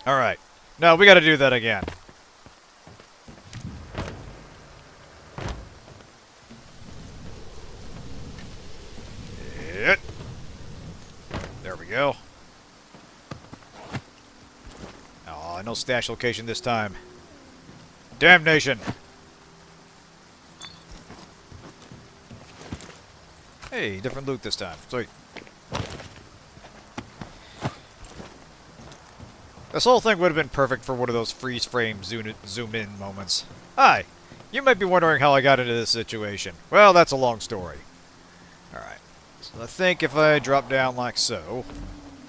Alright. No, we gotta do that again. There we go. Oh, no stash location this time. Damnation! Hey, different loot this time. Sweet. This whole thing would have been perfect for one of those freeze frame zoom in moments. Hi! You might be wondering how I got into this situation. Well, that's a long story. Alright. So I think if I drop down like so...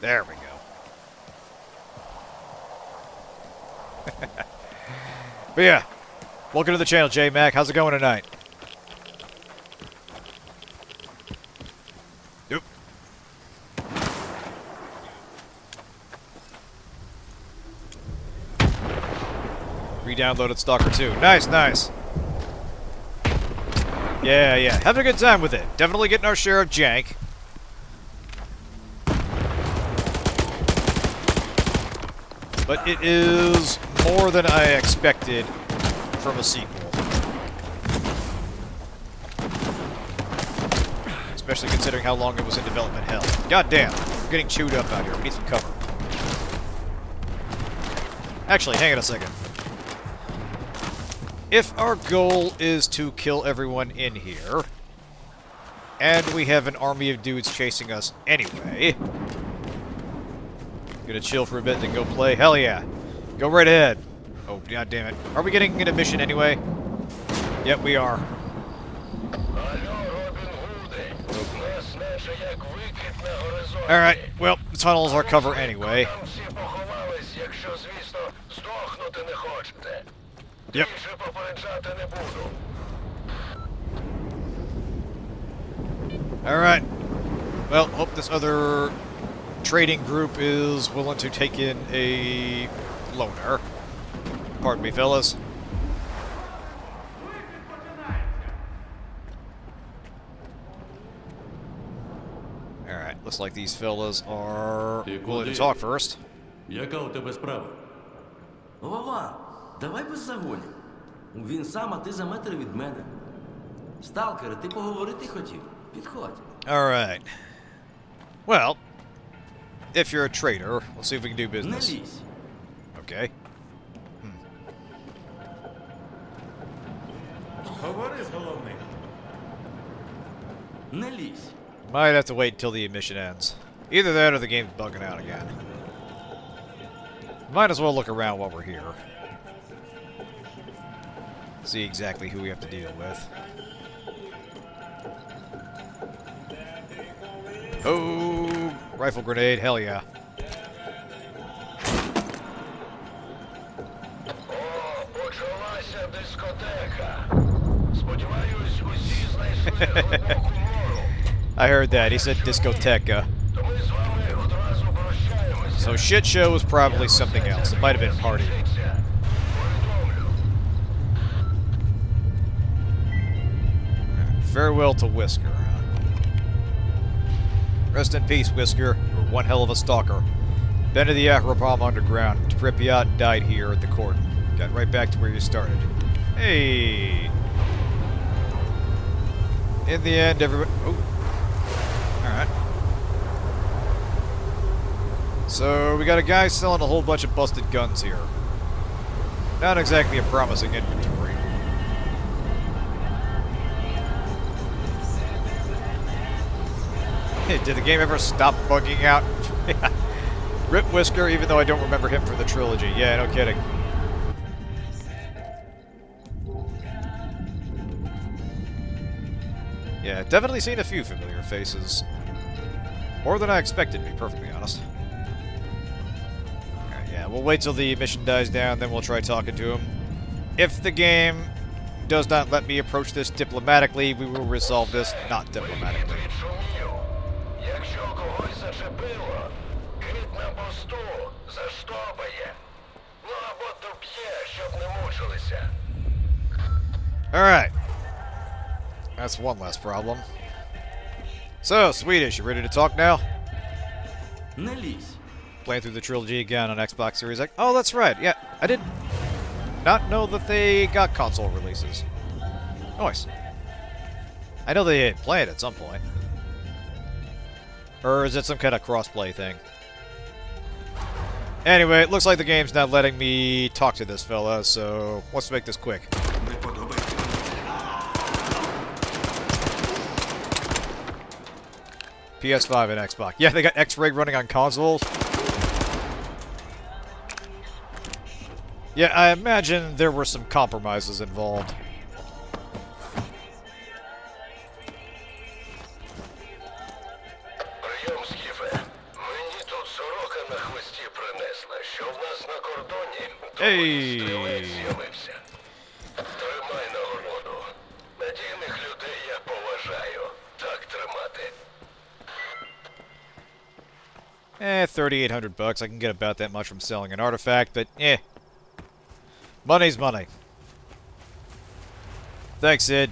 There we go. But yeah. Welcome to the channel, J-Mac. How's it going tonight? Yep. Re-downloaded Stalker 2. Nice, nice. Yeah, yeah. Having a good time with it. Definitely getting our share of jank. But it is more than I expected from a sequel. Especially considering how long it was in development hell. God damn. We're getting chewed up out here. We need some cover. Actually, hang on a second. If our goal is to kill everyone in here, and we have an army of dudes chasing us anyway, gonna chill for a bit and go play? Hell yeah. Go right ahead. Oh, god damn it. Are we getting an emission anyway? Yep, we are. Alright, well, the tunnel's our cover anyway. Yep. Alright. Well, hope this other trading group is willing to take in a loner. Pardon me, fellas. Alright, looks like these fellas are willing to talk first. Яка у тебе справа? Вова, давай без загонів. Він сам, а ти за метр від мене. Сталкере, ти поговорити хотів? Підходь. Alright. Well, if you're a trader, we'll see if we can do business. Не лізь. Okay. Говори з головним. Не лізь. Might have to wait until the emission ends. Either that or the game's bugging out again. Might as well look around while we're here. See exactly who we have to deal with. Oh, rifle grenade, hell yeah. I heard that. He said discoteca. So shit show was probably something else. It might have been party. Farewell to Whisker. Rest in peace, Whisker. You were one hell of a stalker. Been to the Akropom underground. To Pripyat and died here at the cordon. Got right back to where you started. Hey! In the end, everybody... Oh. Alright. So, we got a guy selling a whole bunch of busted guns here. Not exactly a promising inventory. Did the game ever stop bugging out? Rip Whisker, even though I don't remember him from the trilogy. Yeah, no kidding. Yeah, definitely seen a few familiar faces. More than I expected, to be perfectly honest. Alright, yeah, we'll wait till the mission dies down, then we'll try talking to him. If the game does not let me approach this diplomatically, we will resolve this not diplomatically. Alright. That's one less problem. So, Swedish, you ready to talk now? Не лізь. Playing through the trilogy again on Xbox Series X. Oh, that's right. Yeah, I did not know that they got console releases. Nice. I know they play it at some point. Or is it some kind of crossplay thing? Anyway, it looks like the game's not letting me talk to this fella, so let's make this quick. Не подобається. PS5 and Xbox. Yeah, they got X-Ray running on consoles. Yeah, I imagine there were some compromises involved. Прийом, Скіфе. Мені тут сорока на хвості принесла, що в нас на кордоні Ей! стрілець з'явився. Тримай нагороду. Надійних людей я поважаю. Так тримати. $3,800. I can get about that much from selling an artifact, but money's money. Thanks, Sid.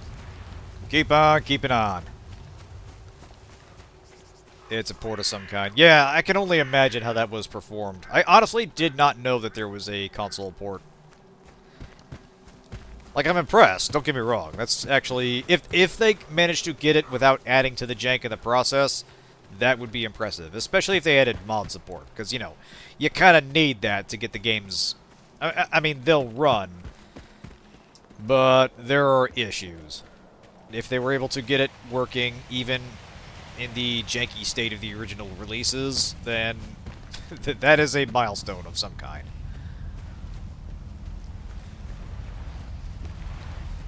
Keep on keeping on. It's a port of some kind. Yeah, I can only imagine how that was performed. I honestly did not know that there was a console port. Like, I'm impressed, don't get me wrong. That's actually... If they managed to get it without adding to the jank in the process, that would be impressive. Especially if they added mod support. Because, you know, you kind of need that to get the games... I mean, they'll run. But there are issues. If they were able to get it working even in the janky state of the original releases, then that is a milestone of some kind.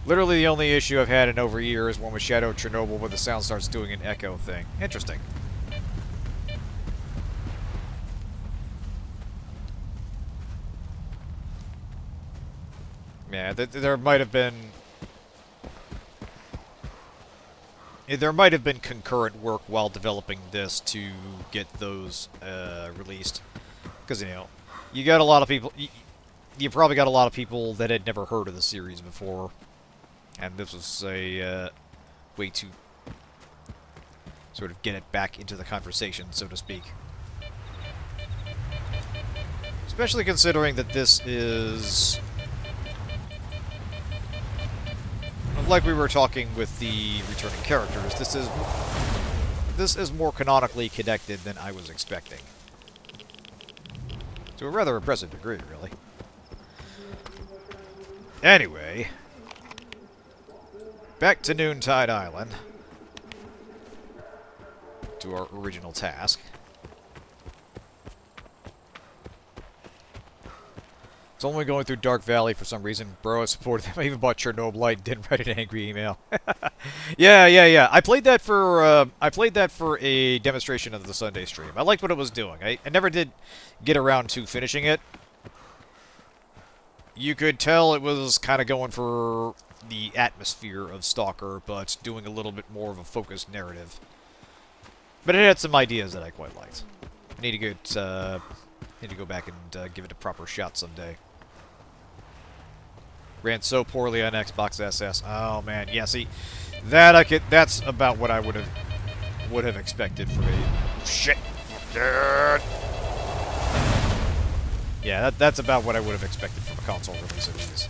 Literally the only issue I've had in over a year is one with Shadow Chernobyl where the sound starts doing an echo thing. Interesting. Yeah, there might have been... There might have been concurrent work while developing this to get those released. Because, you know, you got a lot of people... You probably got a lot of people that had never heard of the series before. And this was a way to sort of get it back into the conversation, so to speak. Especially considering that this is... Like we were talking with the returning characters, this is more canonically connected than I was expecting. To a rather impressive degree, really. Anyway, back to Noontide Island. To our original task. It's only going through Dark Valley for some reason. Bro, I supported them. I even bought Chernobyl and didn't write an angry email. yeah. I played that for a demonstration of the Sunday stream. I liked what it was doing. I never did get around to finishing it. You could tell it was kind of going for the atmosphere of S.T.A.L.K.E.R, but doing a little bit more of a focused narrative. But it had some ideas that I quite liked. I need to go back and give it a proper shot someday. Ran so poorly on Xbox SS. Oh man, yeah. See, that's about what I would have expected from a shit. Yeah, that's about what I would have expected from a console release of these.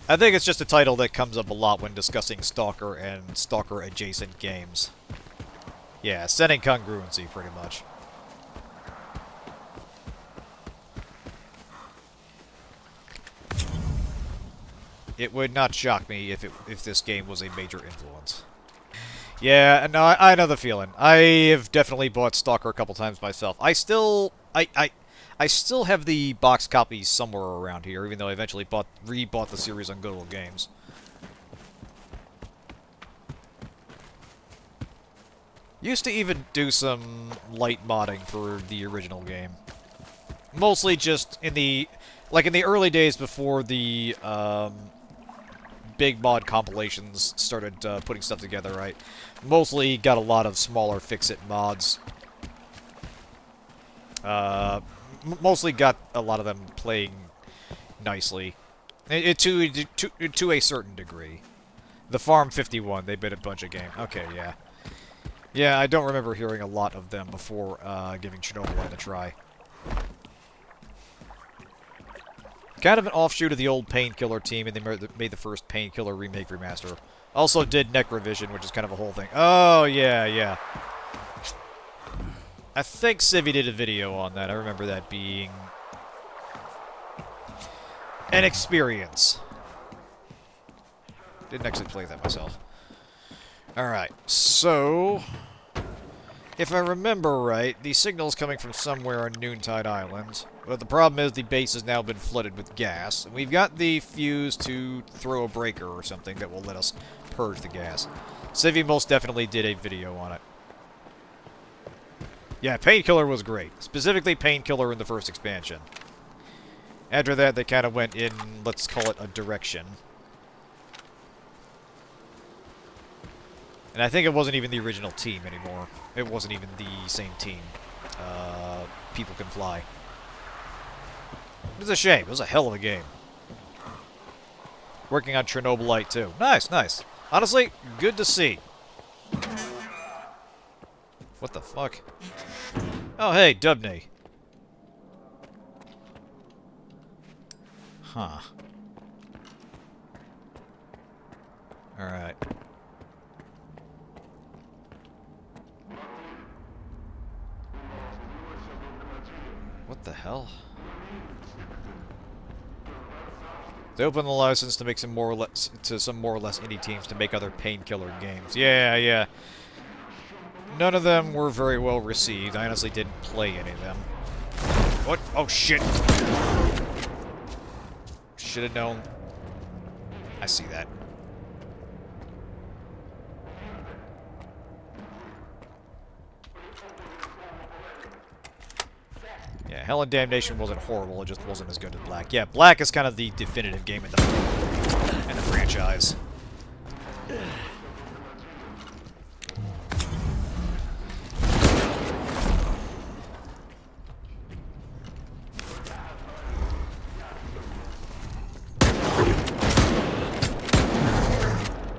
I think it's just a title that comes up a lot when discussing S.T.A.L.K.E.R and S.T.A.L.K.E.R adjacent games. Yeah, setting congruency, pretty much. It would not shock me if this game was a major influence. Yeah, no, I know the feeling. I have definitely bought S.T.A.L.K.E.R a couple times myself. I still have the box copies somewhere around here, even though I eventually re-bought the series on Good Old Games. Used to even do some light modding for the original game. Mostly just in the early days before the big mod compilations started putting stuff together, right? Mostly got a lot of smaller fix-it mods. Mostly got a lot of them playing nicely. To a certain degree. The Farm 51, they bid a bunch of game. Okay, yeah. Yeah, I don't remember hearing a lot of them before giving Chernobyl a try. Kind of an offshoot of the old Painkiller team, and they made the first Painkiller remake remaster. Also did Necrovision, which is kind of a whole thing. Oh, yeah, yeah. I think Civvy did a video on that. I remember that being an experience. Didn't actually play that myself. Alright, so... if I remember right, the signal's coming from somewhere on Noontide Island. But the problem is the base has now been flooded with gas. And we've got the fuse to throw a breaker or something that will let us purge the gas. Civvy most definitely did a video on it. Yeah, Painkiller was great. Specifically Painkiller in the first expansion. After that, they kind of went in, let's call it a direction. And I think it wasn't even the original team anymore. It wasn't even the same team. People Can Fly. It's a shame. It was a hell of a game. Working on Chernobylite, too. Nice, nice. Honestly, good to see. What the fuck? Oh, hey, Dubney. Huh. Alright. What the hell? They opened the license to make some more or less indie teams to make other Painkiller games. Yeah, yeah. None of them were very well received. I honestly didn't play any of them. What? Oh shit! Should have known. I see that. Yeah, Hell and Damnation wasn't horrible, it just wasn't as good as Black. Yeah, Black is kind of the definitive game in the franchise.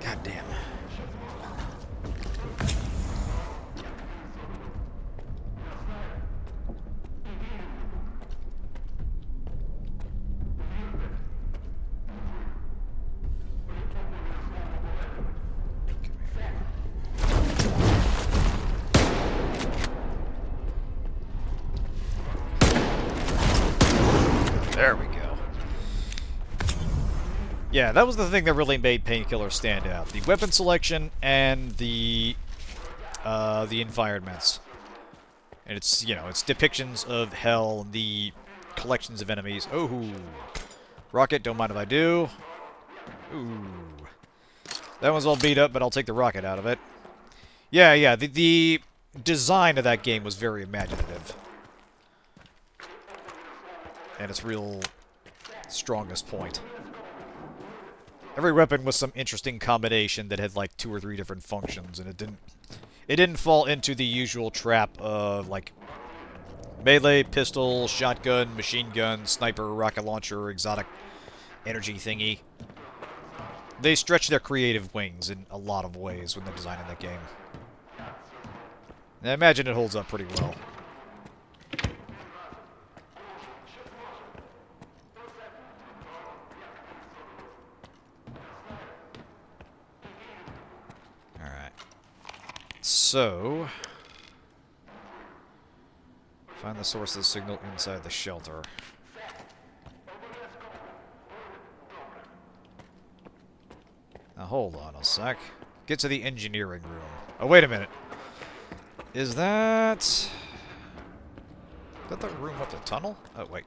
God damn. There we go. Yeah, that was the thing that really made Painkiller stand out. The weapon selection and the environments. And it's, you know, it's depictions of hell, the collections of enemies. Oh, rocket, don't mind if I do. Ooh. That one's all beat up, but I'll take the rocket out of it. Yeah, yeah, the design of that game was very imaginative. And its real strongest point. Every weapon was some interesting combination that had like 2 or 3 different functions, and it didn't fall into the usual trap of like melee, pistol, shotgun, machine gun, sniper, rocket launcher, exotic energy thingy. They stretched their creative wings in a lot of ways when they're designing that game. And I imagine it holds up pretty well. So, find the source of the signal inside the shelter. Now hold on a sec. Get to the engineering room. Oh, wait a minute. Is that the room up the tunnel? Oh, wait.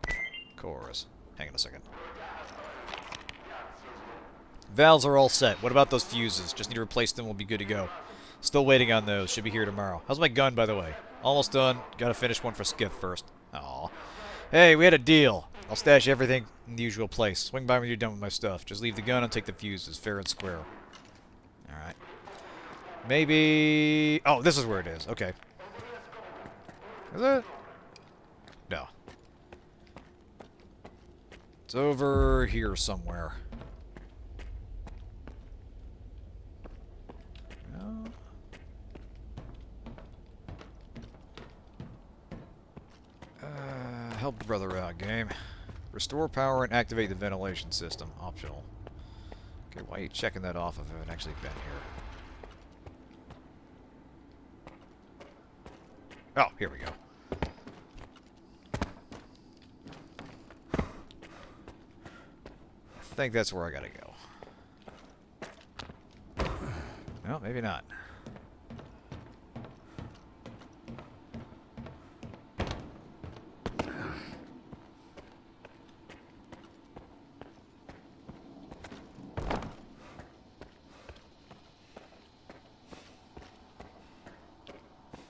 Cores. Hang on a second. Valves are all set. What about those fuses? Just need to replace them. We'll be good to go. Still waiting on those. Should be here tomorrow. How's my gun, by the way? Almost done. Gotta finish one for Skiff first. Aw. Hey, we had a deal. I'll stash everything in the usual place. Swing by when you're done with my stuff. Just leave the gun and take the fuses. Fair and square. Alright. Maybe... oh, this is where it is. Okay. Is it? No. It's over here somewhere. Help a brother out, game. Restore power and activate the ventilation system. Optional. Okay, why are you checking that off if I haven't actually been here? Oh, here we go. I think that's where I gotta go. No, maybe not.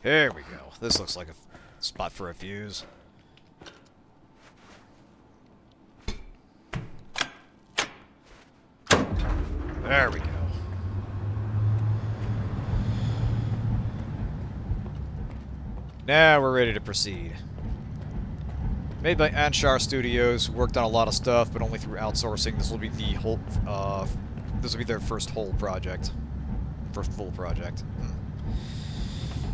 There we go. This looks like a spot for a fuse. There we go. Now we're ready to proceed. Made by Anshar Studios, worked on a lot of stuff, but only through outsourcing. This will be the whole. This will be their first whole project, first full project.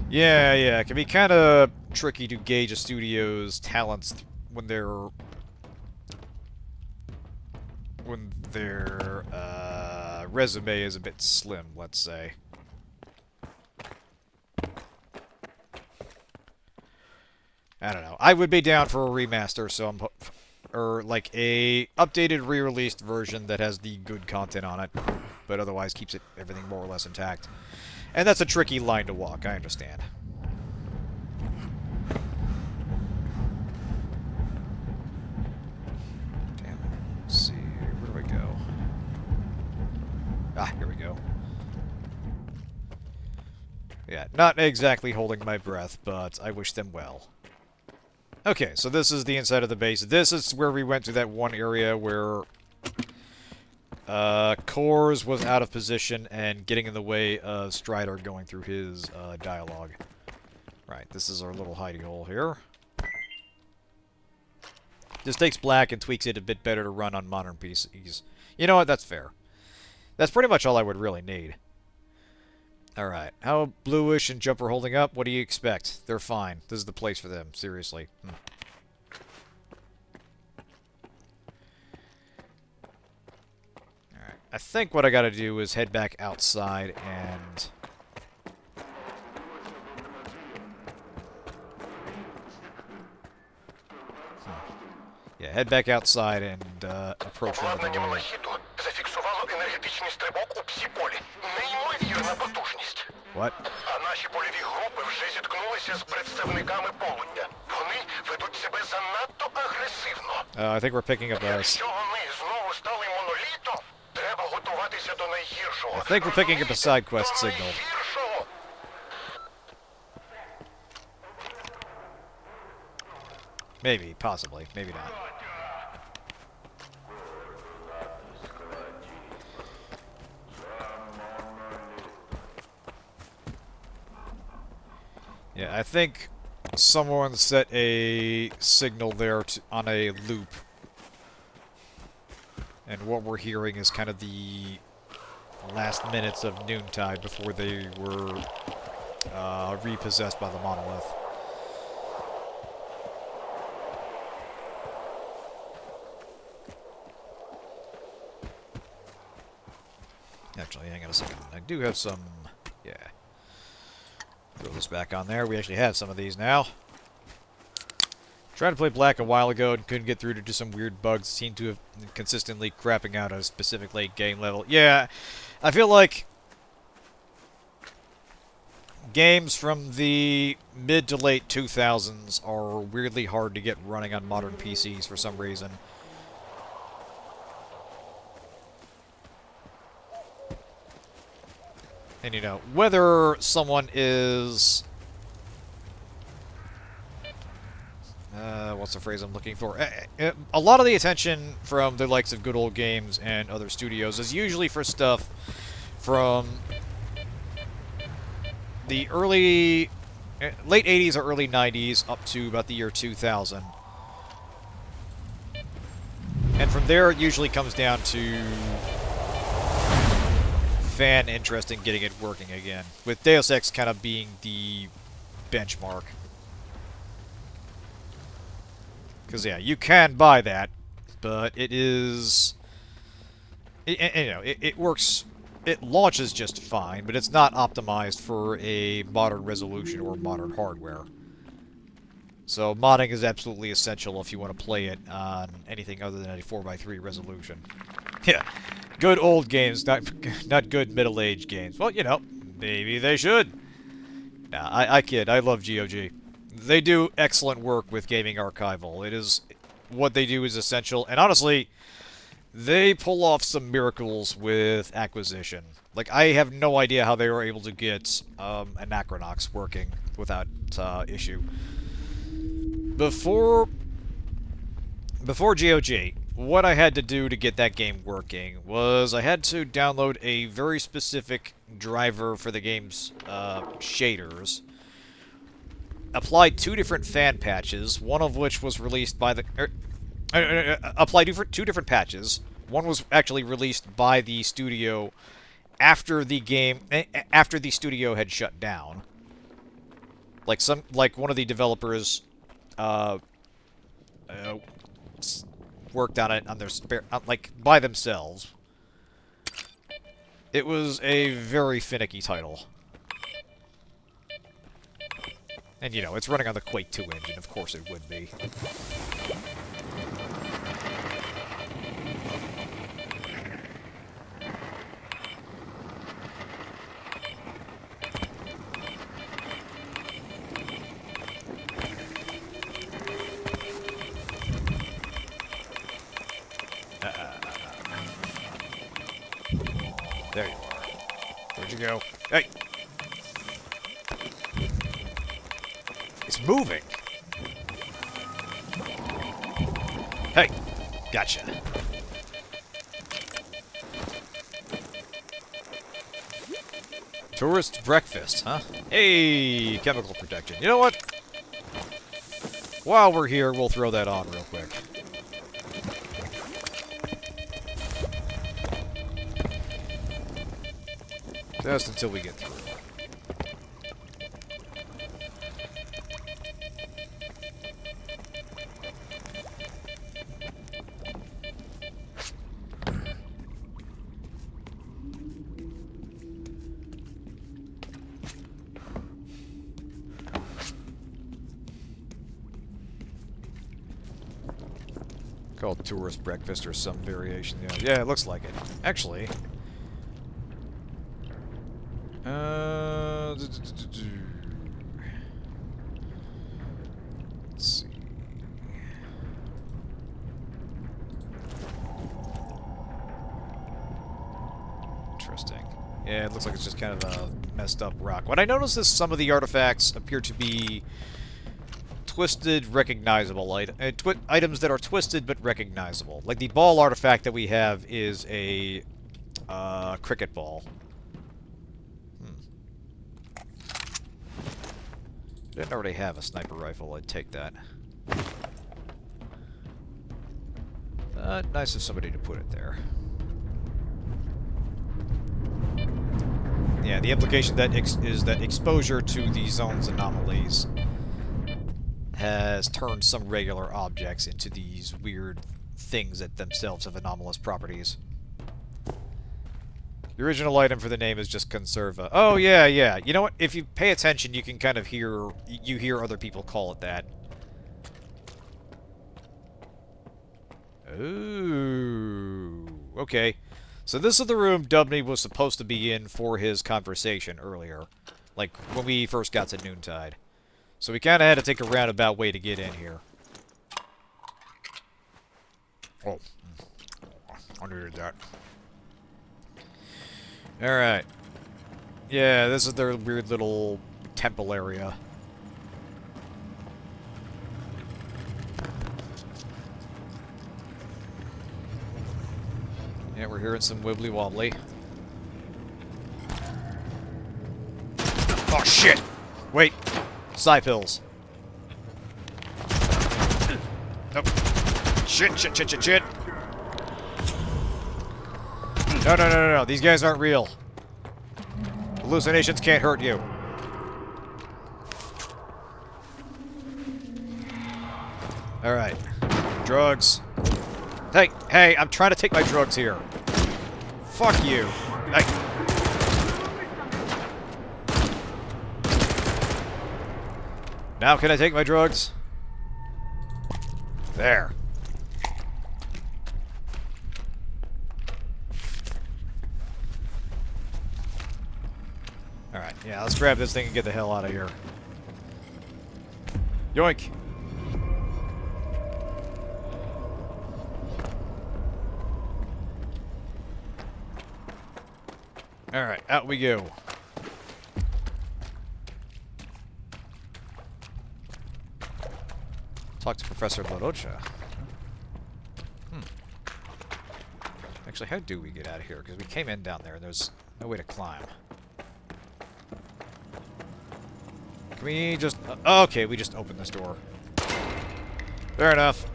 Yeah, it can be kind of tricky to gauge a studio's talents when their resume is a bit slim, let's say. I don't know. I would be down for a remaster, so or like a updated re-released version that has the good content on it, but otherwise keeps everything more or less intact. And that's a tricky line to walk, I understand. Damn. Let's see, where do I go? Ah, here we go. Yeah, not exactly holding my breath, but I wish them well. Okay, so this is the inside of the base. This is where we went to that one area where Cores was out of position and getting in the way of Strider going through his dialogue. Right, this is our little hidey hole here. This takes black and tweaks it a bit better to run on modern PCs. You know what, that's fair. That's pretty much all I would really need. Alright, how Bluish and Jumper holding up? What do you expect? They're fine. This is the place for them, seriously. Alright, I think what I gotta do is head back outside and... Yeah, head back outside and approach one of the way. Зафіксувало енергетичний стрибок у псі-полі. Неймовірна потужність. What? А наші польові групи вже зіткнулися з представниками полудня. Вони ведуть себе занадто агресивно. I think we're picking up a... Якщо вони знову стали монолітом, треба готуватися до найгіршого. I think we're picking up a side quest signal. Найгіршого. Maybe, possibly, maybe not. Yeah, I think someone set a signal there on a loop. And what we're hearing is kind of the last minutes of Noontide before they were repossessed by the monolith. Actually, hang on a second. I do have some... Yeah. Throw this back on there. We actually have some of these now. Tried to play Black a while ago and couldn't get through due to some weird bugs. Seem to have consistently crapping out at a specific late game level. Yeah, I feel like games from the mid to late 2000s are weirdly hard to get running on modern PCs for some reason. And, you know, whether someone is... what's the phrase I'm looking for? A lot of the attention from the likes of Good Old Games and other studios is usually for stuff from the late 80s or early 90s up to about the year 2000. And from there, it usually comes down to fan interest in getting it working again, with Deus Ex kind of being the benchmark. Because, yeah, you can buy that, but it is... it works... It launches just fine, but it's not optimized for a modern resolution or modern hardware. So modding is absolutely essential if you want to play it on anything other than a 4x3 resolution. Yeah, good old games, not good middle-aged games. Well, you know, maybe they should. Nah, I kid. I love GOG. They do excellent work with gaming archival. It is... What they do is essential, and honestly... They pull off some miracles with acquisition. Like, I have no idea how they were able to get Anachronox working without issue. Before GOG, what I had to do to get that game working was I had to download a very specific driver for the game's shaders, apply 2 different fan patches, one of which was released by the... apply 2 different patches. One was actually released by the studio after the studio had shut down. Like one of the developers worked on it on their by themselves. It was a very finicky title. And you know, it's running on the Quake 2 engine, of course it would be. There you are. Where'd you go? Hey! It's moving! Hey! Gotcha. Tourist breakfast, huh? Hey! Chemical protection. You know what? While we're here, we'll throw that on real quick. Just until we get through. Called tourist breakfast or some variation. Yeah, it looks like it. Actually... Let's see. Interesting. Yeah, it looks like it's just kind of a messed up rock. What I noticed is some of the artifacts appear to be twisted, recognizable items that are twisted but recognizable. Like the ball artifact that we have is a cricket ball. If I didn't already have a sniper rifle, I'd take that. Nice of somebody to put it there. Yeah, the implication that is that exposure to the zone's anomalies has turned some regular objects into these weird things that themselves have anomalous properties. The original item for the name is just conserva. Oh, yeah, yeah. You know what? If you pay attention, you can kind of hear... You hear other people call it that. Ooh. Okay. So this is the room Dubney was supposed to be in for his conversation earlier. Like, when we first got to Noontide. So we kind of had to take a roundabout way to get in here. Oh. I needed that. Alright. Yeah, this is their weird little temple area. Yeah, we're hearing some wibbly wobbly. Oh shit! Wait. Psi-pills. Nope. Shit, shit, shit, shit, shit. No, no, no, no, no. These guys aren't real. Hallucinations can't hurt you. Alright. Drugs. Hey, hey, I'm trying to take my drugs here. Fuck you. Hey. Now can I take my drugs? There. Alright, yeah, let's grab this thing and get the hell out of here. Yoink! Alright, out we go. Talk to Professor Lodochka. Actually, how do we get out of here? Because we came in down there and there's no way to climb. Can we just... okay, we just opened this door. Fair enough.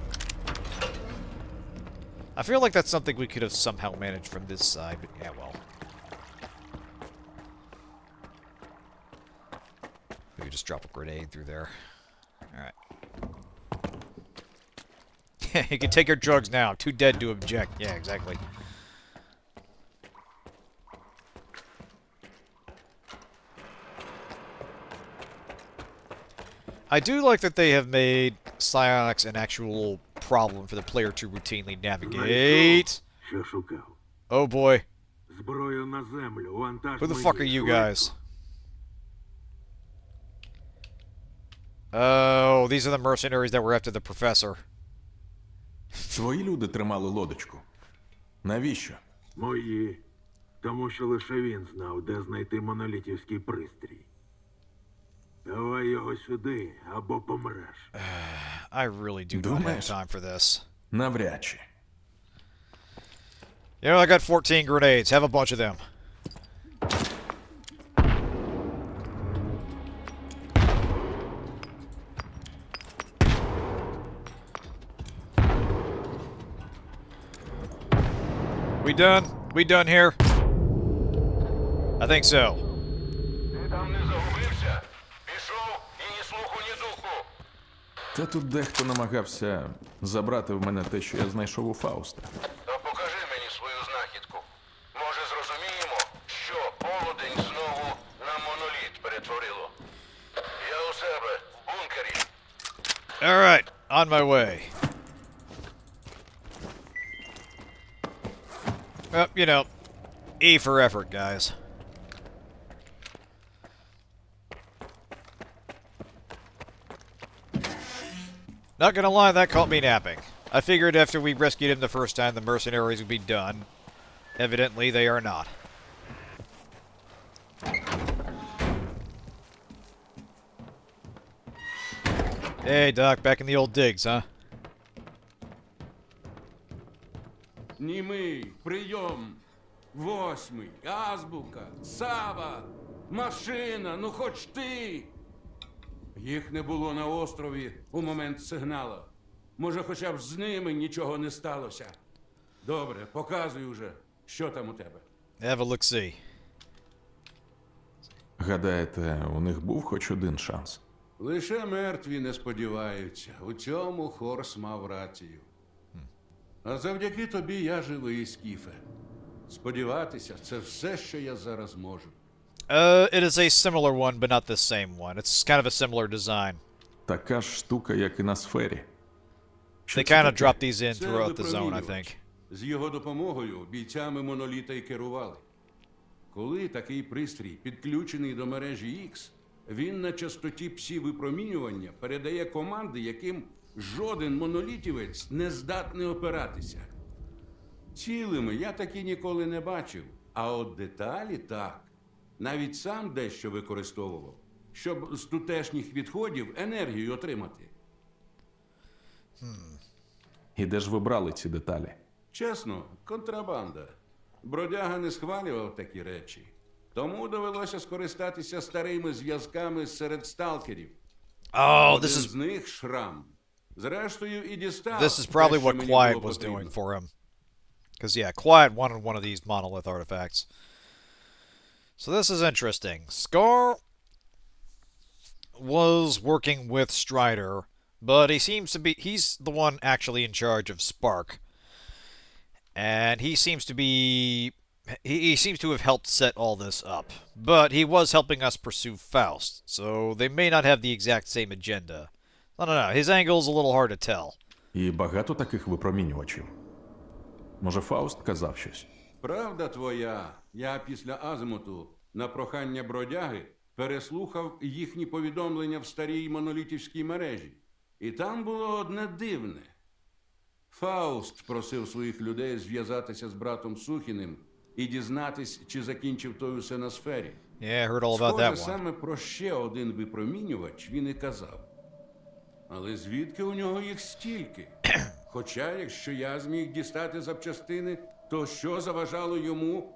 I feel like that's something we could have somehow managed from this side, but yeah, well. Maybe just drop a grenade through there. Alright. You can take your drugs now. Too dead to object. Yeah, exactly. I do like that they have made psionics an actual problem for the player to routinely navigate. Oh boy. Who the fuck are you guys? Oh, these are the mercenaries that were after the professor. Твої люди тримали лодочку. Навіщо? Мої. Тому що лише він знав, де знайти монолітівський пристрій. Давай його сюди, або помреш. I really do not have time for this. Навряд чи. You know, I got 14 grenades. Have a bunch of them. We done? We done here? I think so. Ти там не загубився? Пішов і ні слуху, ні духу. Та тут дехто намагався забрати в мене те, що я знайшов у Фауста. То покажи мені свою знахідку. Може, зрозуміємо, що полудень знову на моноліт перетворило. Я у себе в бункері. Alright, on my way. Well, you know, E for effort, guys. Not gonna lie, that caught me napping. I figured after we rescued him the first time, the mercenaries would be done. Evidently, they are not. Hey, Doc, back in the old digs, huh? Німий, прийом. 8, азбука, Сава, машина, ну хоч ти. Їх не було на острові у момент сигналу. Може, хоча б з ними нічого не сталося. Добре, показуй уже, що там у тебе. Have a look-see. Гадаєте, у них був хоч один шанс? Лише мертві не сподіваються. У цьому Хорс мав рацію. А завдяки тобі я живий, Скіфе. Сподіватися – це все, що я зараз можу. It is a similar one, but not the same one. It's kind of a similar design. Така ж штука, як і на сфері. Що They це kind of таке? drop these in Це throughout the zone, I випромінювач. think. З його допомогою бійцями моноліта й керували. Коли такий пристрій підключений до мережі X, він на частоті псі-випромінювання передає команди, яким жоден монолітівець не здатний опиратися. Цілими я такі ніколи не бачив, а от деталі так. Навіть сам дещо використовував, щоб з тутешніх відходів енергію отримати. І де ж ви брали ці деталі? Чесно, контрабанда. Бродяга не схвалював такі речі. Тому довелося скористатися старими зв'язками серед сталкерів. Oh, Один this is з них шрам. Зрештою і дістав. this is probably те, що what мені Quiet було was потрібно. doing for him. Because, yeah, Quiet wanted one of these monolith artifacts. So this is interesting. Scar was working with Strider But he seems to be... He's the one actually in charge of S.T.A.L.K.E.R. And he seems to be... He seems to have helped set all this up. But he was helping us pursue Faust, so they may not have the exact same agenda. I don't know, his angle's a little hard to tell. І багато таких випромінювачів. Може, Фауст казав щось? Правда твоя, я після Азимуту на прохання бродяги переслухав їхні повідомлення в старій монолітівській мережі. І там було одне дивне. Фауст просив своїх людей зв'язатися з братом Сухіним і дізнатись, чи закінчив той усе на сфері. Yeah, I heard all about Схоже, that one. саме про ще один випромінювач він і казав. Але звідки у нього їх стільки? Хоча, якщо я зміг дістати запчастини, то що заважало йому?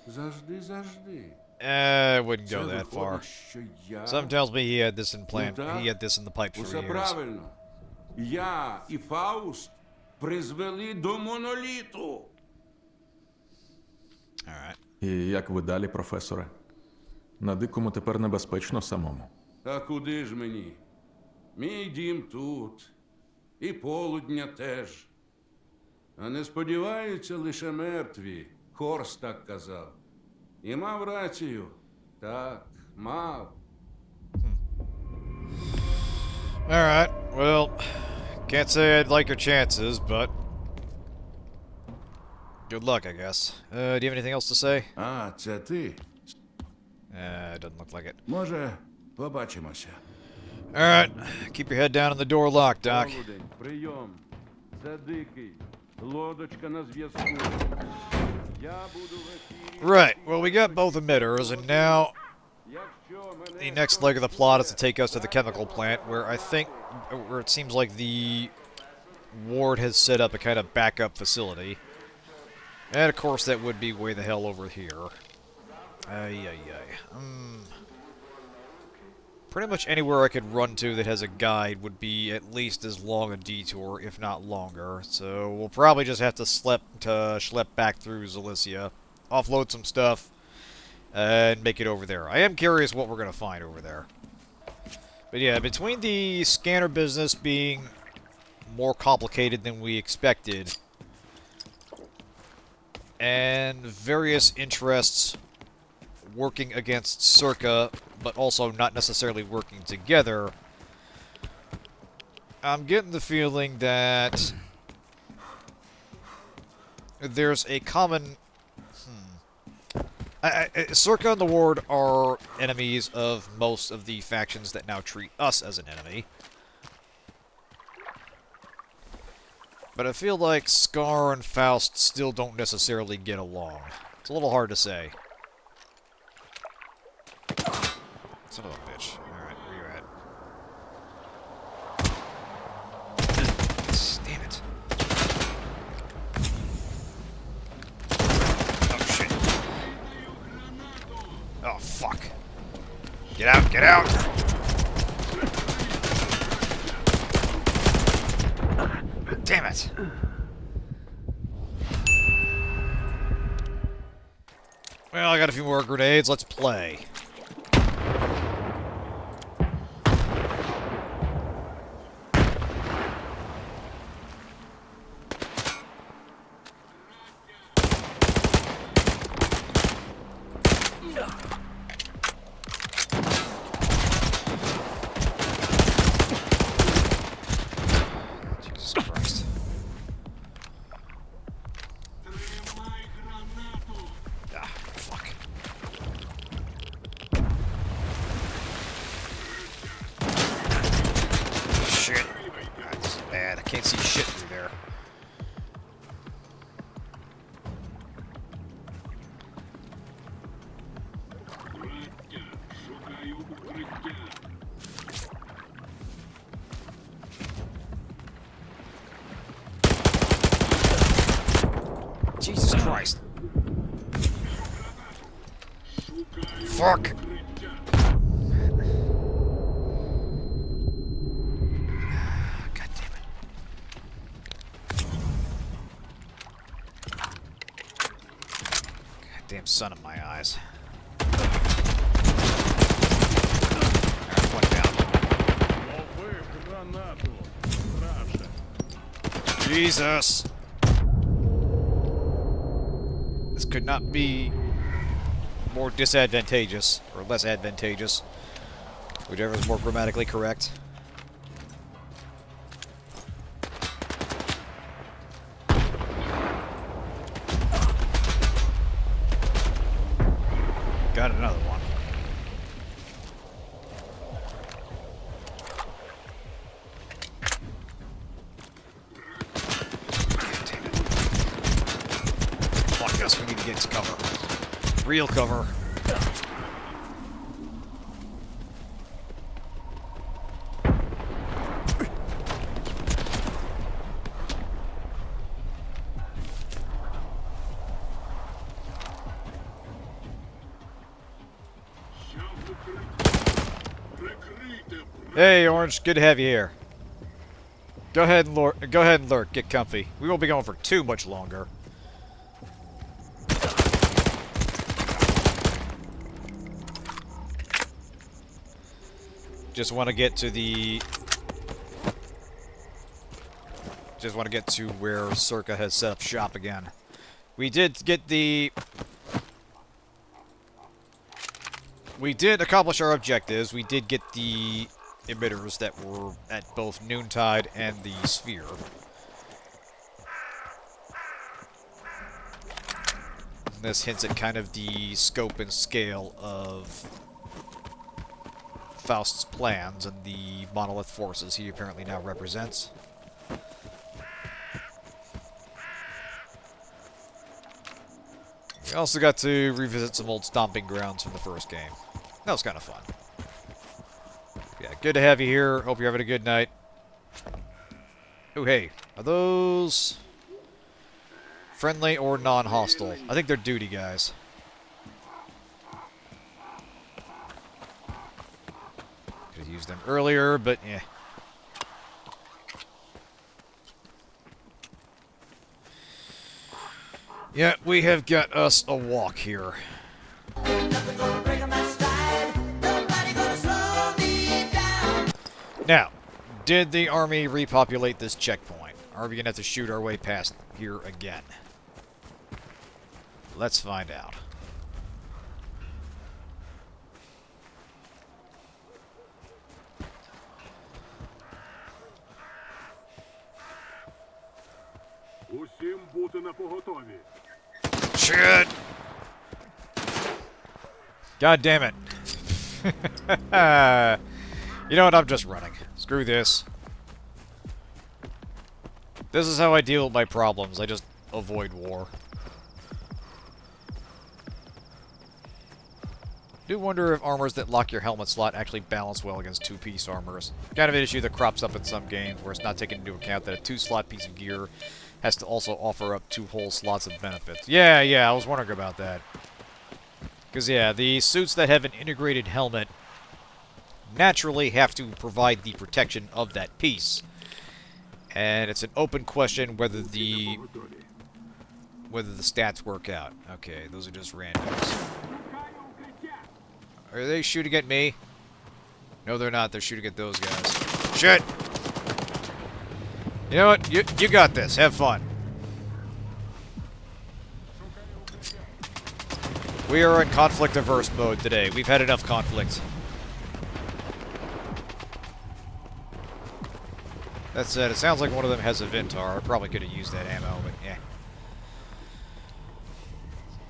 Завжди. I wouldn't Це go that far. виходить, що я... Some tells me he had this in plan. Ну, так. He had this in the pipes for Усе years. правильно. Я і Фауст призвели до моноліту. Alright. І як ви далі, професоре? На дикому тепер небезпечно самому. Та куди ж мені? Мій дім тут. І полудня теж. А не сподіваються лише мертві. Хорс так казав. І мав рацію. Так, мав. Alright, well, can't say I'd like your chances, but good luck, I guess. Do you have anything else to say? А, це ти? It doesn't look like it. Може, побачимося. Alright, keep your head down and the door locked, Doc. Полудень, прийом. Це дикий. Лодочка на зв'язку. Я буду в ефірі. Right, well, we got both emitters, and now Якщо мене... the next leg of the plot is to take us to the chemical plant, where it seems like the ward has set up a kind of backup facility. And of course, that would be way the hell over here. Pretty much anywhere I could run to that has a guide would be at least as long a detour, if not longer. So we'll probably just have to schlep back through Zalicia, offload some stuff, and make it over there. I am curious what we're going to find over there. But yeah, between the scanner business being more complicated than we expected, and various interests working against SIRCAA, but also not necessarily working together, I'm getting the feeling that there's a common... SIRCAA and the Ward are enemies of most of the factions that now treat us as an enemy. But I feel like S.T.A.L.K.E.R and Faust still don't necessarily get along. It's a little hard to say. Son of a bitch. Alright, where you at? Damn it. Oh, shit. Oh, fuck. Get out, get out! Damn it. Well, I got a few more grenades. Let's play. Jesus Christ. Ah, fuck. Shit. Ah, this is bad. I can't see shit through there. Jesus Christ. Fuck. God damn it. Goddamn sun in my eyes. Alright, one down. Jesus! This could not be more disadvantageous, or less advantageous. Whichever is more grammatically correct. Got another one. Damn it. Fuck us, we need to get to cover. Real cover. Hey, Orange, good to have you here. Go ahead and lurk. Get comfy. We won't be going for too much longer. Just want to get to the... Just want to get to where SIRCAA has set up shop again. We did get the... We did accomplish our objectives. We did get the emitters that were at both Noontide and the Sphere. And this hints at kind of the scope and scale of Faust's plans and the monolith forces he apparently now represents. We also got to revisit some old stomping grounds from the first game. That was kind of fun. Yeah, good to have you here. Hope you're having a good night. Oh, hey. Are those friendly or non-hostile? I think they're duty guys. Could have used them earlier, but yeah. Yeah, we have got us a walk here. Now, did the army repopulate this checkpoint? Or are we going to have to shoot our way past here again? Let's find out. Усім бути на поготові. Shit! God damn it. You know what? I'm just running. Screw this. This is how I deal with my problems. I just avoid war. Do wonder if armors that lock your helmet slot actually balance well against two-piece armors. Kind of an issue that crops up in some games where it's not taken into account that a two-slot piece of gear has to also offer up two whole slots of benefits. Yeah, I was wondering about that. Because, yeah, the suits that have an integrated helmet naturally have to provide the protection of that piece. And it's an open question whether the stats work out. Okay, those are just randoms. Are they shooting at me? No, they're not. They're shooting at those guys. Shit! You know what? You got this. Have fun. We are in conflict-averse mode today. We've had enough conflict. That said, it sounds like one of them has a Vintar. I probably could have used that ammo, but yeah.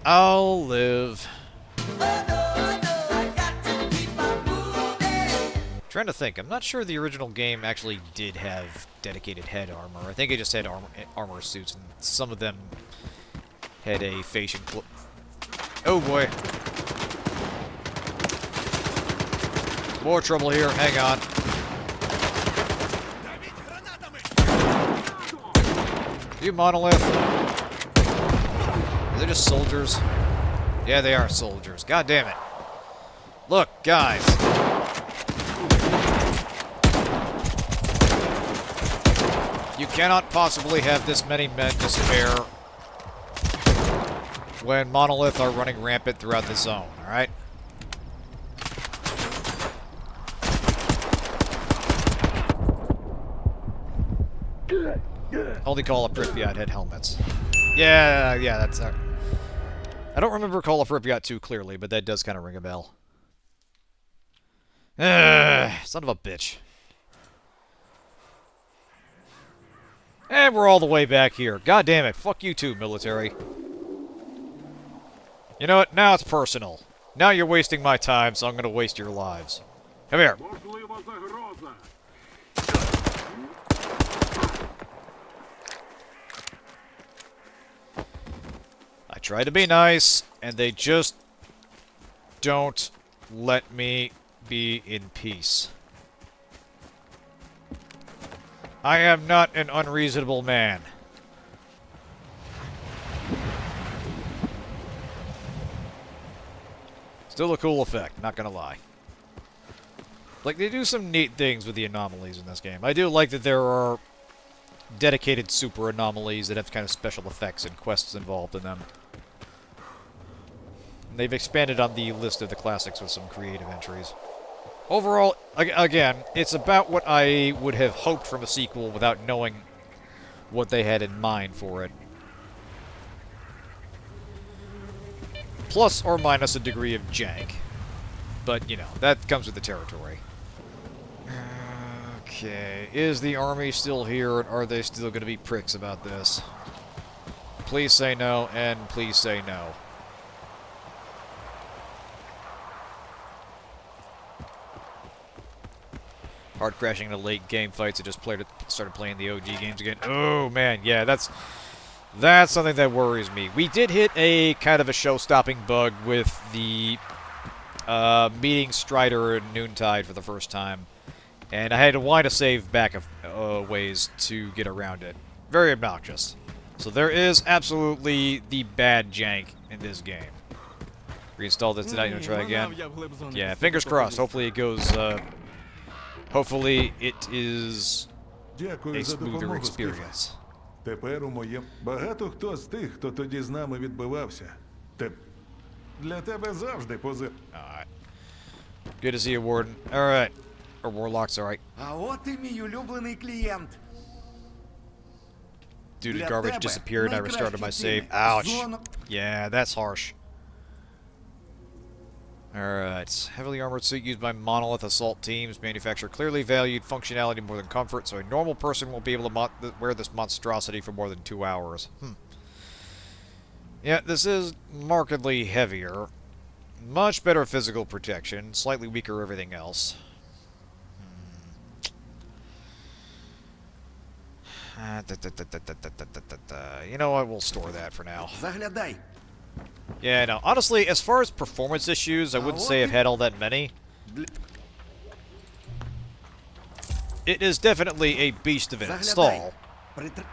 I'll live. Trying to think. I'm not sure the original game actually did have dedicated head armor. I think it just had armor suits, and some of them had a fashion clip. Oh boy. More trouble here. Hang on. You monolith. Are they just soldiers? Yeah, they are soldiers. God damn it. Look, guys. You cannot possibly have this many men to spare when monolith are running rampant throughout the zone, alright? Only Call of Pripyat had helmets. Yeah, that's... I don't remember Call of Pripyat too clearly, but that does kind of ring a bell. Son of a bitch. And we're all the way back here. God damn it. Fuck you too, military. You know what? Now it's personal. Now you're wasting my time, so I'm going to waste your lives. Come here. Можлива загроза. I try to be nice, and they just don't let me be in peace. I am not an unreasonable man. Still a cool effect, not gonna lie. Like, they do some neat things with the anomalies in this game. I do like that there are dedicated super anomalies that have kind of special effects and quests involved in them. And they've expanded on the list of the classics with some creative entries. Overall, again, it's about what I would have hoped from a sequel without knowing what they had in mind for it. Plus or minus a degree of jank. But, you know, that comes with the territory. Okay, is the army still here, and are they still going to be pricks about this? Please say no, and please say no. Hard crashing into late game fights. I just started playing the OG games again. Oh man, yeah, that's something that worries me. We did hit a kind of a show-stopping bug with the meeting Strider and Noontide for the first time, and I had to wind a save back a ways to get around it. Very obnoxious. So there is absolutely the bad jank in this game. Reinstall this tonight and try again. Yeah, fingers crossed. Hopefully it goes. Hopefully it is Дякую a за smoother допомогу, Скіфе. experience. Тепер у моєму... Багато хто з тих, хто тоді з нами відбивався. Для тебе завжди Alright. Good to see you, Warden. Alright. Or Warlock's alright. А от і мій улюблений клієнт. Due to Для garbage тебе disappeared, I restarted my найкращі save. ціни. Ouch. Зона- Yeah, that's harsh. Alright. Heavily armored suit used by monolith assault teams. Manufacturer clearly valued functionality more than comfort, so a normal person won't be able to wear this monstrosity for more than 2 hours. Yeah, this is markedly heavier. Much better physical protection. Slightly weaker everything else. You know what? We'll store that for now. Заглядай. Yeah, no. Honestly, as far as performance issues, I wouldn't say I've had all that many. It is definitely a beast of an install. Притр-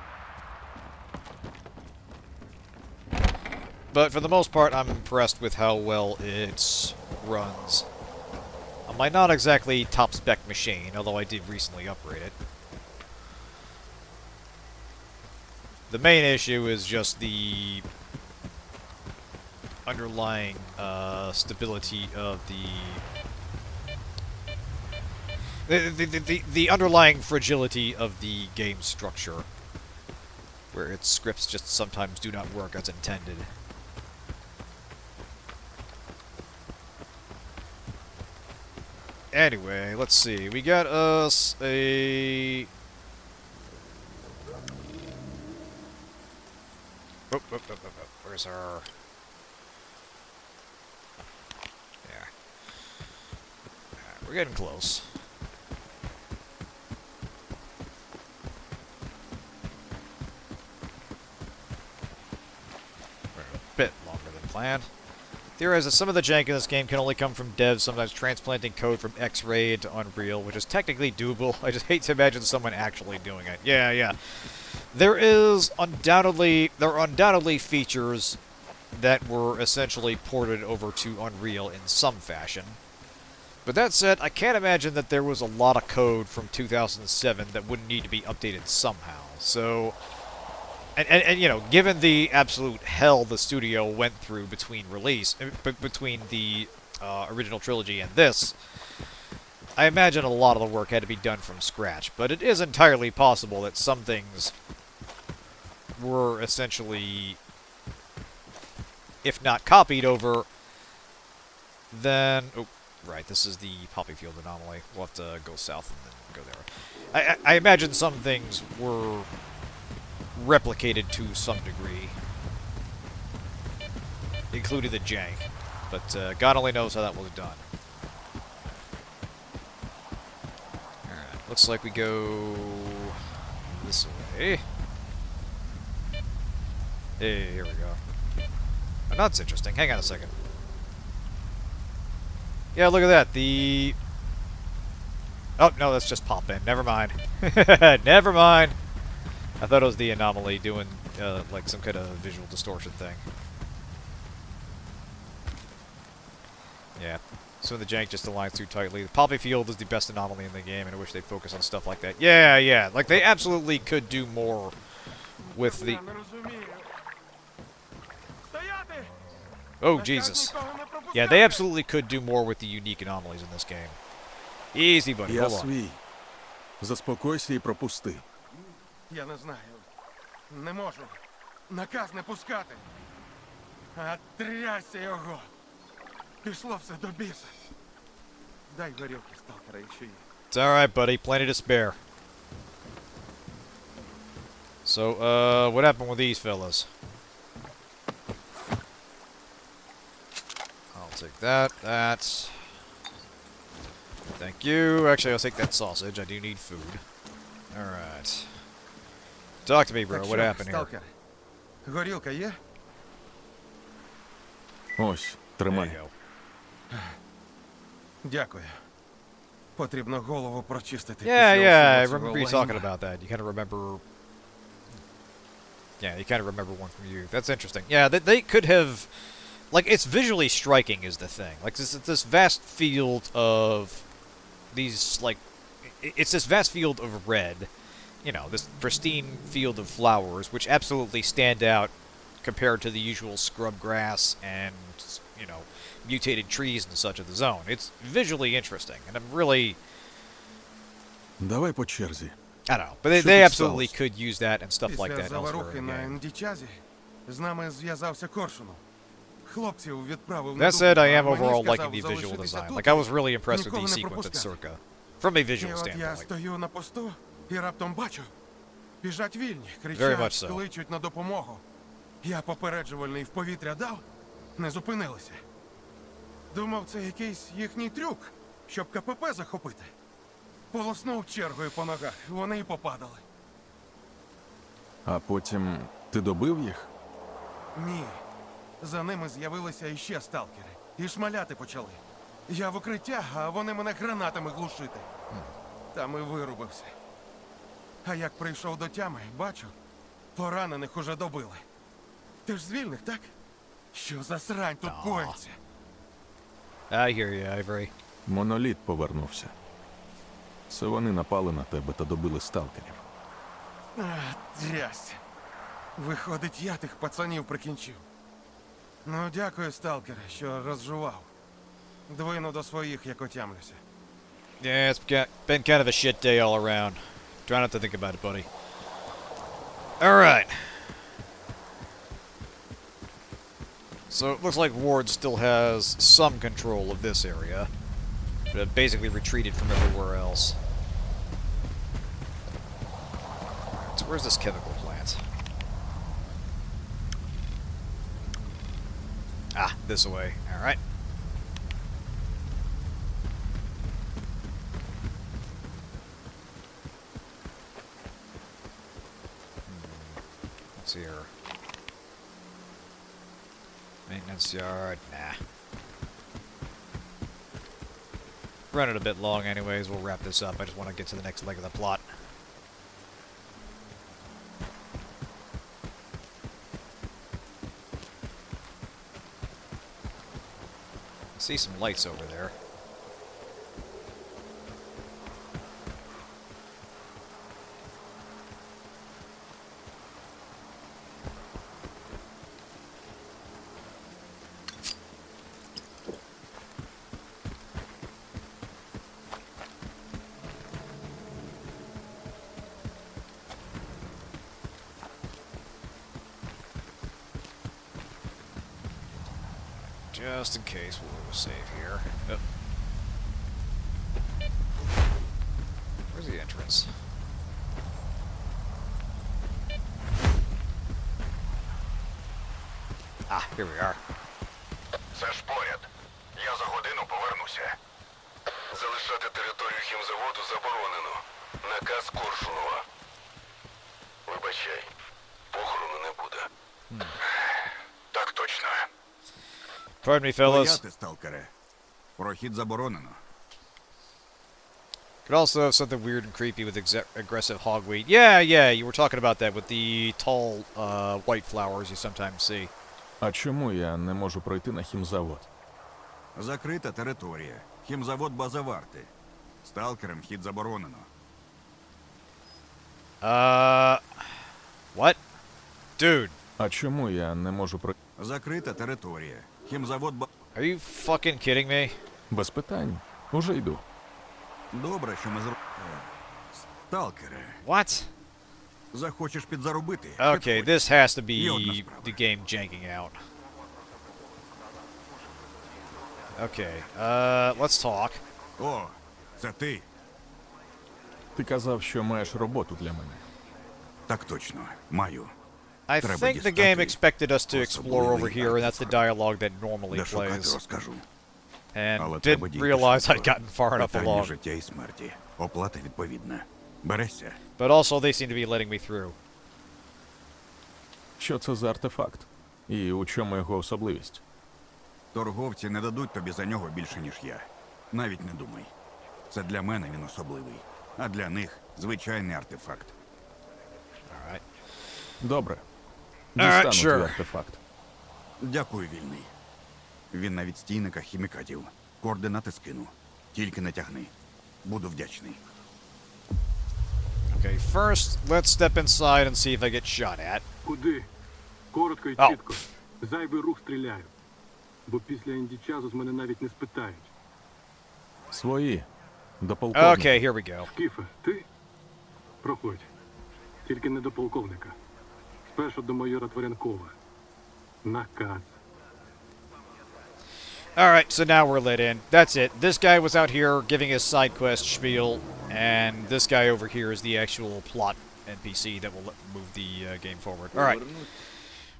But for the most part, I'm impressed with how well it runs. On my not exactly top-spec machine, although I did recently upgrade it. The main issue is just the underlying stability of the underlying fragility of the game structure, where its scripts just sometimes do not work as intended. Anyway, let's see. We got us a... Where's our... Yeah. We're getting close. We're a bit longer than planned. Theorize that some of the jank in this game can only come from devs sometimes transplanting code from X-Ray into Unreal, which is technically doable. I just hate to imagine someone actually doing it. Yeah. There are undoubtedly features that were essentially ported over to Unreal in some fashion. But that said, I can't imagine that there was a lot of code from 2007 that wouldn't need to be updated somehow. So, and you know, given the absolute hell the studio went through between between the original trilogy and this, I imagine a lot of the work had to be done from scratch. But it is entirely possible that some things were essentially, if not copied over, then... Oh, right, this is the poppy field anomaly. We'll have to go south and then go there. I imagine some things were replicated to some degree, including the jank, but God only knows how that was done. Alright, looks like we go this way. Hey, here we go. Oh, that's interesting. Hang on a second. Yeah, look at that. The... Oh, no, that's just pop-in. Never mind. Never mind. I thought it was the anomaly doing, like, some kind of visual distortion thing. Yeah. So the jank just aligns too tightly. The poppy field is the best anomaly in the game, and I wish they'd focus on stuff like that. Yeah, yeah. Like, they absolutely could do more with the... Oh, Jesus. Yeah, they absolutely could do more with the unique anomalies in this game. Easy, buddy. Я Hold on. свій. Заспокойся і пропусти. Я не знаю. Не можу. Наказ не пускати. А трясся його. Пішло все до біса. Дай горілки, сталкера, якщо є. It's alright, buddy. Plenty to spare. So, what happened with these fellas? I'll take that. That. Thank you. Actually, I'll take that sausage. I do need food. Alright. Talk to me, bro. Так What що, happened here? сталкер, горілка є? Ось, There тримай. you go. Дякую. Потрібно голову прочистити. Yeah, після yeah, I усього remember you цього talking лайна. about that. You kind of remember... Yeah, you kind of remember one from you. That's interesting. Yeah, they could have... Like, it's visually striking is the thing. Like, this vast field of these, like... It's this vast field of red. You know, this pristine field of flowers, which absolutely stand out compared to the usual scrub grass and, you know, mutated trees and such of the zone. It's visually interesting, and I'm really... Давай по черзі. I don't know, but they Should be absolutely Faust. could use that and stuff like Після that elsewhere заварухи in the на game. Індічазі з нами зв'язався Коршунов. Хлопців відправив That said, I am а мені overall сказав liking the visual залишитися design. тут. Like, I was really impressed with Нікого the не sequence at пропускати. SIRCAA. From a І visual от я standpoint. стою на посту і раптом бачу. Біжать вільні, Very кричать, much so. кличуть на допомогу. Я попереджувальний в повітря дав, не зупинилися. Думав, це якийсь їхній трюк, щоб КПП захопити. Полоснув чергою по ногах, вони і попадали. А потім ти добив їх? Ні. За ними з'явилися іще сталкери. І шмаляти почали. Я в укриття, а вони мене гранатами глушити. Там і вирубився. А як прийшов до тями, бачу, поранених уже добили. Ти ж з вільних, так? Що за срань тут коїться? I hear you, Ivory. Моноліт повернувся. Це вони напали на тебе та добили сталкерів. Трясть. Виходить, я тих пацанів прикінчив. Ну, дякую, сталкере, що розжував. Двину до своїх, як отямлюся. Yeah, it's been kind of a shit day all around. Try not to think about it, buddy. Alright. So it looks like Ward still has some control of this area. But basically retreated from everywhere else. So where's this chemical plant? Ah, this way. Alright. What's here? Maintenance yard. Nah. Running a bit long anyways. We'll wrap this up. I just want to get to the next leg of the plot. I see some lights over there. Just in case, we'll save here. Oh. Where's the entrance? Ah, here we are. Це ж поряд. Я за годину повернуся. Залишати територію хімзаводу заборонено. Наказ Коршунова. Вибачай, похорону не буде. Так точно. Pardon me, fellas. Стояти, сталкере. Прохід заборонено. Could also have something weird and creepy with aggressive hogweed. Yeah, you were talking about that with the tall white flowers you sometimes see. А чому я не можу пройти на хімзавод? Закрита територія. Хімзавод база варти. Сталкерам вхід заборонено. What? Dude. А чому я не можу пройти? Закрита територія. Хімзавод Are you fucking kidding me? Без питань. Уже йду. Добре, що ми Сталкере. What? Захочеш підзаробити? Okay, підходь. this has to Є одна be справа. the game janking out. Okay, let's talk. О, це ти. Ти казав, що маєш роботу для мене. Так точно. Маю. I Треба think the дістати game expected us to explore over особливий here, and that's the артефакт. dialogue that normally Де шукати, plays. розкажу. And Але треба didn't діяти realize I'd швидко. gotten far enough Питання along. життя і смерті. Оплата відповідна. Берешся? But also, they seem to be letting me through. Що це за артефакт? І у чому його особливість? Торговці не дадуть тобі за нього більше, ніж я. Навіть не думай. Це для мене він особливий. А для них звичайний артефакт. Alright. Добре. Alright, Дістану sure. твій артефакт. Дякую, вільний. Він на відстійниках хімікатів. Координати скину. Тільки не тягни. Буду вдячний. Okay, first, let's step inside and see if I get shot at. Куди? Коротко і Ау. чітко. Зайвий рух стріляю. Бо після індічазу з мене навіть не спитають. Свої. До полковника. Okay, here we go. Скіфе, ти? Проходь. Тільки не до полковника. Спершу до майора Творянкова. Наказ. Alright, so now we're let in. That's it. This guy was out here giving his side quest spiel, and this guy over here is the actual plot NPC that will move the game forward. Alright.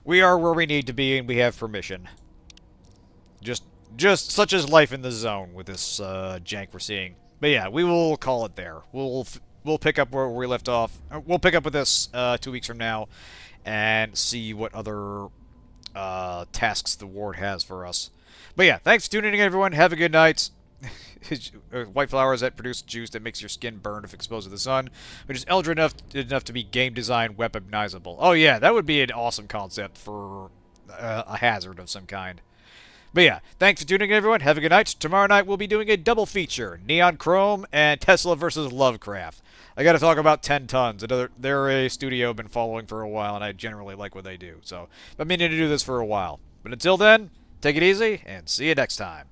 We are where we need to be, and we have permission. Just such as life in the zone with this jank we're seeing. But yeah, we will call it there. We'll pick up where we left off. We'll pick up with this 2 weeks from now, and see what other tasks the ward has for us. But yeah, thanks for tuning in, everyone. Have a good night. White flowers that produce juice that makes your skin burn if exposed to the sun, which is eldritch enough to be game design weaponizable. Oh yeah, that would be an awesome concept for a hazard of some kind. But yeah, thanks for tuning in, everyone. Have a good night. Tomorrow night we'll be doing a double feature: Neon Chrome and Tesla versus Lovecraft. I got to talk about 10 Tons. They're a studio I've been following for a while, and I generally like what they do. So I've been meaning to do this for a while. But until then, take it easy and see you next time.